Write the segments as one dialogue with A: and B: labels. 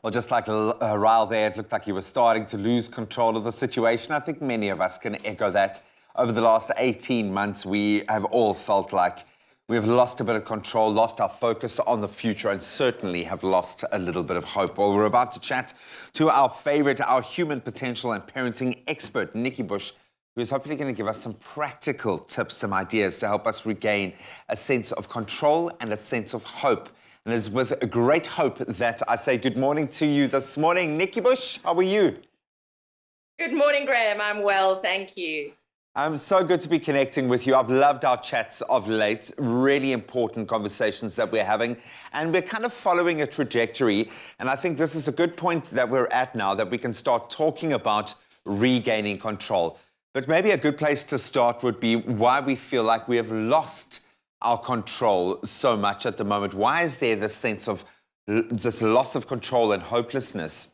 A: Well, just like a while there, it looked like he was starting to lose control of the situation. I think many of us can echo that. Over the last 18 months, we have all felt like we've lost a bit of control, lost our focus on the future, and certainly have lost a little bit of hope. Well, we're about to chat to our human potential and parenting expert, Nikki Bush, who's hopefully going to give us some practical tips, some ideas to help us regain a sense of control and a sense of hope. And it's with great hope that I say good morning to you this morning. Nikki Bush, how are you?
B: Good morning, Graham. I'm well, thank you.
A: So good to be connecting with you. I've loved our chats of late, really important conversations that we're having, and we're kind of following a trajectory. And I think this is a good point that we're at now, that we can start talking about regaining control. But maybe a good place to start would be why we feel like we have lost our control so much at the moment. Why is there this sense of this loss of control and hopelessness?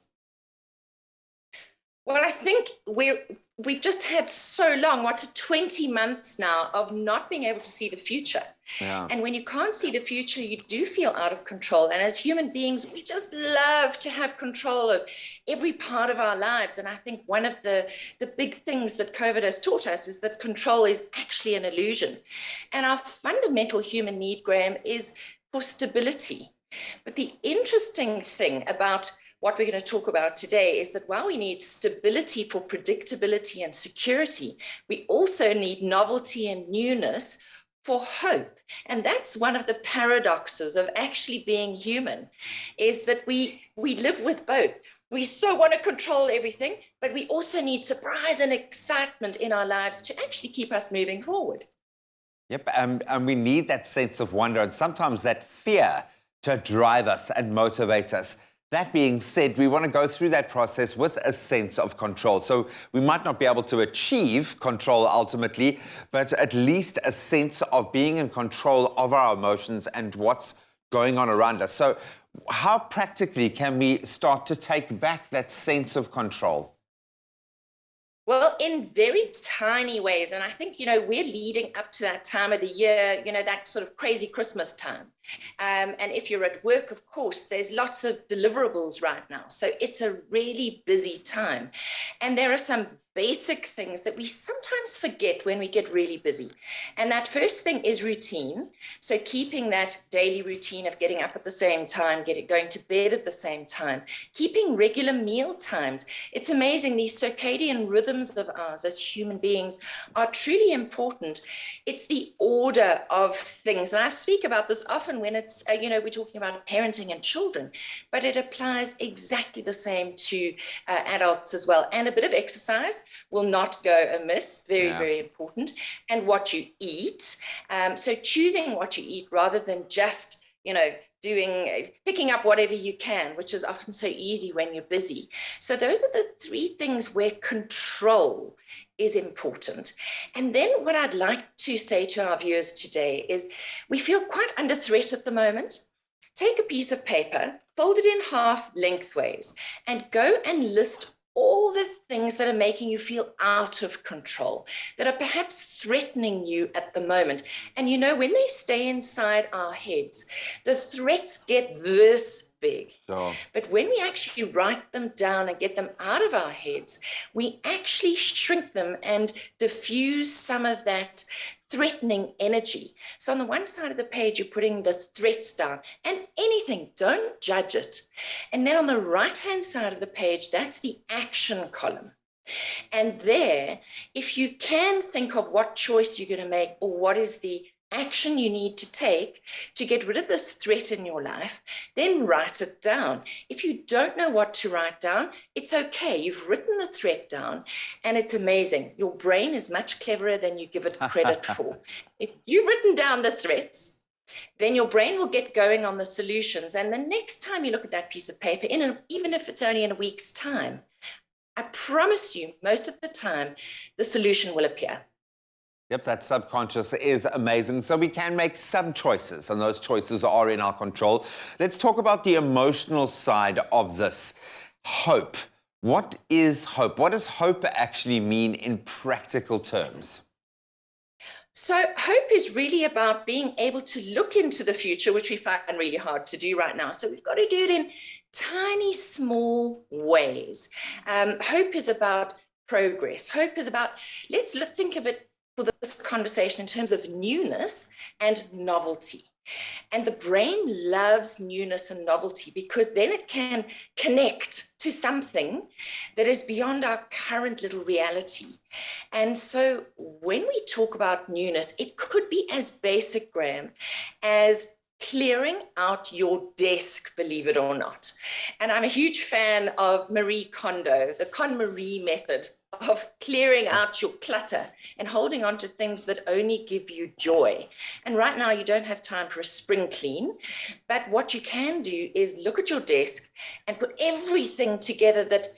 B: Well, I think we've just had so long, 20 months now of not being able to see the future.
A: Yeah.
B: And when you can't see the future, you do feel out of control. And as human beings, we just love to have control of every part of our lives. And I think one of the big things that COVID has taught us is that control is actually an illusion. And our fundamental human need, Graham, is for stability. But the interesting thing about what we're going to talk about today is that while we need stability for predictability and security, we also need novelty and newness for hope. And that's one of the paradoxes of actually being human, is that we live with both. We so want to control everything, but we also need surprise and excitement in our lives to actually keep us moving forward.
A: Yep, and we need that sense of wonder and sometimes that fear to drive us and motivate us. That being said, we want to go through that process with a sense of control. So we might not be able to achieve control ultimately, but at least a sense of being in control of our emotions and what's going on around us. So how practically can we start to take back that sense of control?
B: Well, in very tiny ways. And I think, we're leading up to that time of the year, that sort of crazy Christmas time. And if you're at work, of course, there's lots of deliverables right now. So it's a really busy time. And there are some basic things that we sometimes forget when we get really busy. And that first thing is routine. So keeping that daily routine of getting up at the same time, going to bed at the same time, keeping regular meal times. It's amazing, these circadian rhythms of ours as human beings are truly important. It's the order of things. And I speak about this often when it's, we're talking about parenting and children, but it applies exactly the same to adults as well. And a bit of exercise will not go amiss. Very important. And what you eat. So choosing what you eat rather than just, picking up whatever you can, which is often so easy when you're busy. So those are the three things where control is important. And then what I'd like to say to our viewers today is we feel quite under threat at the moment. Take a piece of paper, fold it in half lengthways, and go and list all the things that are making you feel out of control, that are perhaps threatening you at the moment. And when they stay inside our heads, the threats get this big.
A: Sure.
B: But when we actually write them down and get them out of our heads, we actually shrink them and diffuse some of that threatening energy. So on the one side of the page, you're putting the threats down and anything, don't judge it. And then on the right-hand side of the page, that's the action column. And there, if you can think of what choice you're going to make or what is the action you need to take to get rid of this threat in your life, then write it down. If you don't know what to write down, it's okay. You've written the threat down and it's amazing. Your brain is much cleverer than you give it credit for. If you've written down the threats, then your brain will get going on the solutions. And the next time you look at that piece of paper, even if it's only in a week's time, I promise you, most of the time, the solution will appear.
A: Yep, that subconscious is amazing. So we can make some choices, and those choices are in our control. Let's talk about the emotional side of this. Hope. What is hope? What does hope actually mean in practical terms?
B: So hope is really about being able to look into the future, which we find really hard to do right now. So we've got to do it tiny, small ways. Hope is about progress. Hope is about, think of it for this conversation in terms of newness and novelty. And the brain loves newness and novelty because then it can connect to something that is beyond our current little reality. And so when we talk about newness, it could be as basic, Graham, as clearing out your desk, believe it or not. And I'm a huge fan of Marie Kondo, the KonMari method of clearing out your clutter and holding on to things that only give you joy. And right now you don't have time for a spring clean, but what you can do is look at your desk and put everything together that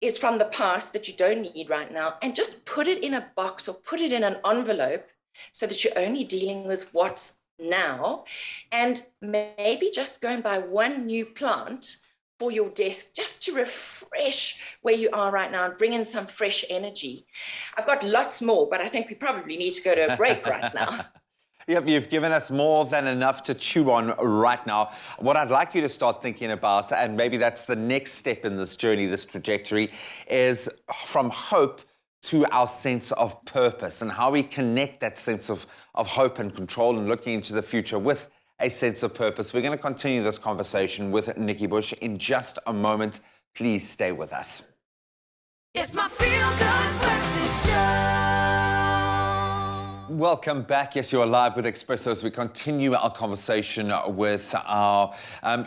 B: is from the past that you don't need right now, and just put it in a box or put it in an envelope so that you're only dealing with what's now, and maybe just go and buy one new plant for your desk just to refresh where you are right now and bring in some fresh energy. I've got lots more, but I think we probably need to go to a break right now.
A: Yep, you've given us more than enough to chew on right now. What I'd like you to start thinking about, and maybe that's the next step in this journey, this trajectory, is from hope to our sense of purpose and how we connect that sense of hope and control and looking into the future with a sense of purpose. We're going to continue this conversation with Nikki Bush in just a moment. Please stay with us.
C: It's my feel-good breakfast show.
A: Welcome back. Yes, you're live with Expresso as we continue our conversation with our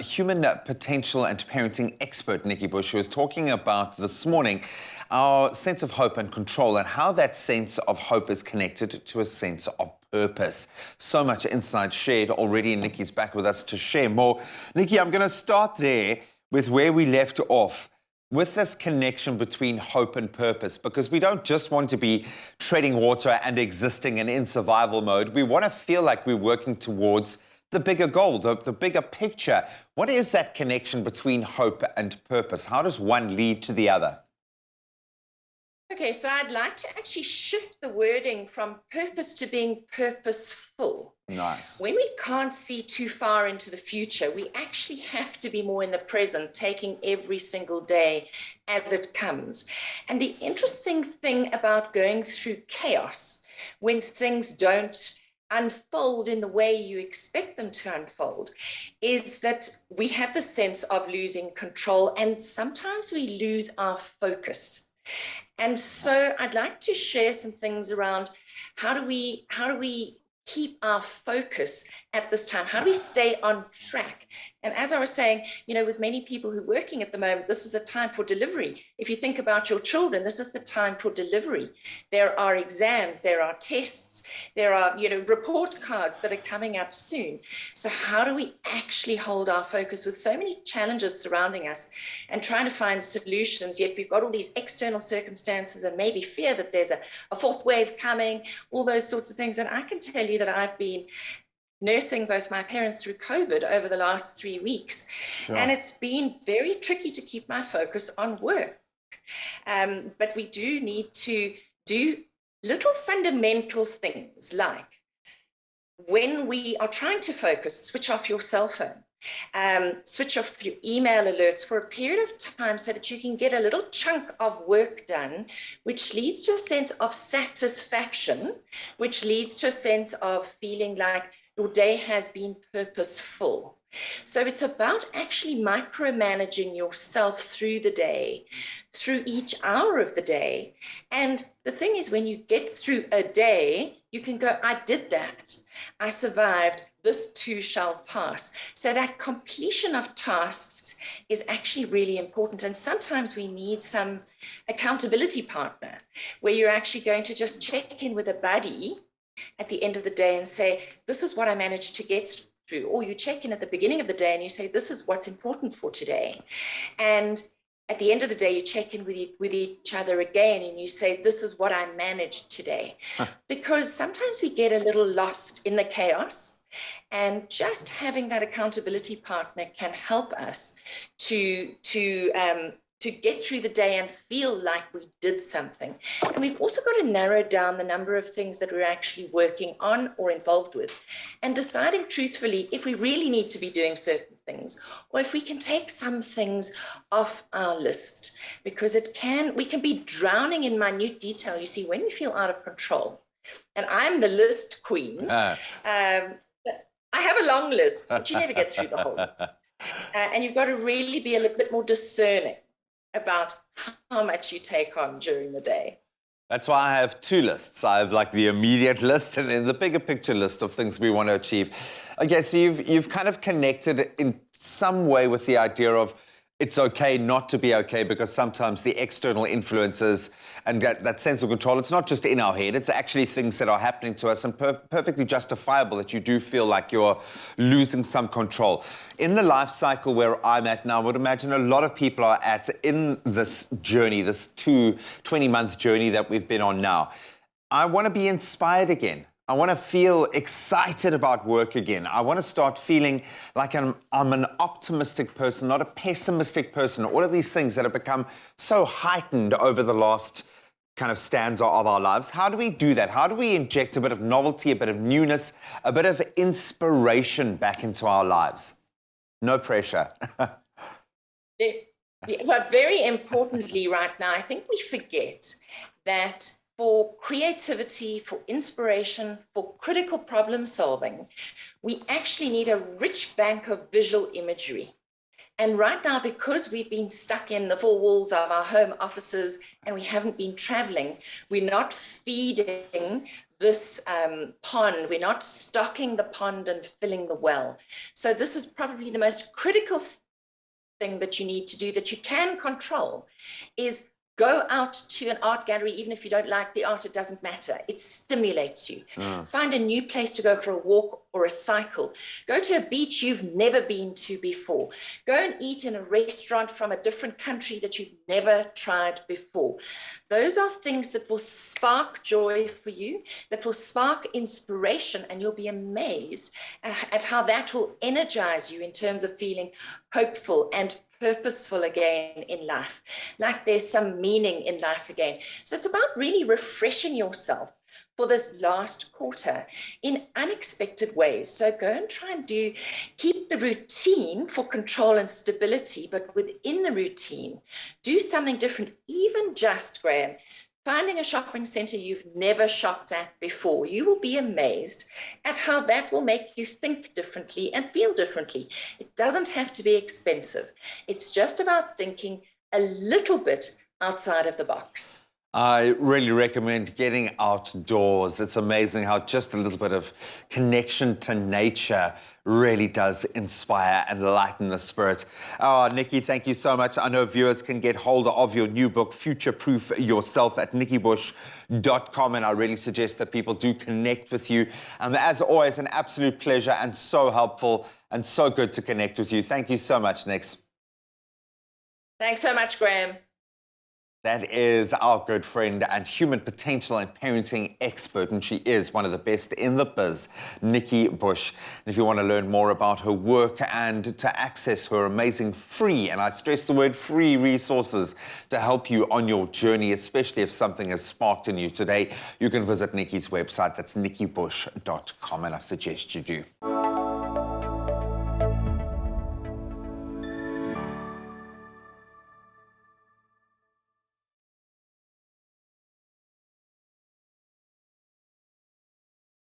A: human potential and parenting expert, Nikki Bush, who is talking about this morning our sense of hope and control and how that sense of hope is connected to a sense of purpose. So much insight shared already. Nikki's back with us to share more. Nikki, I'm going to start there with where we left off, with this connection between hope and purpose, because we don't just want to be treading water and existing and in survival mode. We want to feel like we're working towards the bigger goal, the bigger picture. What is that connection between hope and purpose? How does one lead to the other?
B: Okay, so I'd like to actually shift the wording from purpose to being purposeful.
A: Nice.
B: When we can't see too far into the future, we actually have to be more in the present, taking every single day as it comes. And the interesting thing about going through chaos, when things don't unfold in the way you expect them to unfold, is that we have the sense of losing control, and sometimes we lose our focus. And so I'd like to share some things around how do we keep our focus at this time? How do we stay on track? And as I was saying, you know, with many people who are working at the moment, this is a time for delivery. If you think about your children, this is the time for delivery. There are exams, there are tests, there are, you know, report cards that are coming up soon. So how do we actually hold our focus with so many challenges surrounding us and trying to find solutions, yet we've got all these external circumstances and maybe fear that there's a fourth wave coming, all those sorts of things. And I can tell you that I've been nursing both my parents through COVID over the last 3 weeks. Sure. And it's been very tricky to keep my focus on work. But we do need to do little fundamental things like when we are trying to focus, switch off your cell phone, switch off your email alerts for a period of time so that you can get a little chunk of work done, which leads to a sense of satisfaction, which leads to a sense of feeling like your day has been purposeful. So it's about actually micromanaging yourself through the day, through each hour of the day. And the thing is, when you get through a day, you can go, I did that. I survived. This too shall pass. So that completion of tasks is actually really important. And sometimes we need some accountability partner where you're actually going to just check in with a buddy at the end of the day and say, this is what I managed to get through. Or you check in at the beginning of the day and you say, this is what's important for today. And at the end of the day, you check in with each other again and you say, this is what I managed today. Because sometimes we get a little lost in the chaos, and just having that accountability partner can help us to get through the day and feel like we did something. And we've also got to narrow down the number of things that we're actually working on or involved with, and deciding truthfully if we really need to be doing certain things, or if we can take some things off our list, because we can be drowning in minute detail. You see, when we feel out of control, and I'm the list queen, I have a long list, but you never get through the whole list. And you've got to really be a little bit more discerning about how much you take on during the day.
A: That's why I have two lists. I have like the immediate list and then the bigger picture list of things we want to achieve. Okay, so you've kind of connected in some way with the idea of it's okay not to be okay, because sometimes the external influences and that sense of control, it's not just in our head, it's actually things that are happening to us, and perfectly justifiable that you do feel like you're losing some control. In the life cycle where I'm at now, I would imagine a lot of people are at in this journey, this 20-month journey that we've been on now. I want to be inspired again. I want to feel excited about work again. I want to start feeling like I'm an optimistic person, not a pessimistic person. All of these things that have become so heightened over the last kind of stanza of our lives. How do we do that? How do we inject a bit of novelty, a bit of newness, a bit of inspiration back into our lives? No pressure.
B: But very importantly right now, I think we forget that for creativity, for inspiration, for critical problem solving, we actually need a rich bank of visual imagery. And right now, because we've been stuck in the four walls of our home offices and we haven't been traveling, we're not feeding this pond, we're not stocking the pond and filling the well. So this is probably the most critical thing that you need to do, that you can control, is go out to an art gallery. Even if you don't like the art, it doesn't matter. It stimulates you. Find a new place to go for a walk or a cycle. Go to a beach you've never been to before. Go and eat in a restaurant from a different country that you've never tried before. Those are things that will spark joy for you, that will spark inspiration, and you'll be amazed at how that will energize you in terms of feeling hopeful and purposeful again in life, like there's some meaning in life again. So it's about really refreshing yourself for this last quarter in unexpected ways. So go and try and keep the routine for control and stability, but within the routine, do something different, even just, Graham, finding a shopping center you've never shopped at before. You will be amazed at how that will make you think differently and feel differently. It doesn't have to be expensive. It's just about thinking a little bit outside of the box.
A: I really recommend getting outdoors. It's amazing how just a little bit of connection to nature really does inspire and lighten the spirit. Oh, Nikki, thank you so much. I know viewers can get hold of your new book, Future Proof Yourself, at nikkibush.com, and I really suggest that people do connect with you. As always, an absolute pleasure and so helpful and so good to connect with you. Thank you so much, Nix.
B: Thanks so much, Graham.
A: That is our good friend and human potential and parenting expert, and she is one of the best in the biz, Nikki Bush. And if you want to learn more about her work and to access her amazing free, and I stress the word free, resources to help you on your journey, especially if something has sparked in you today, you can visit Nikki's website. That's nikkibush.com, and I suggest you do.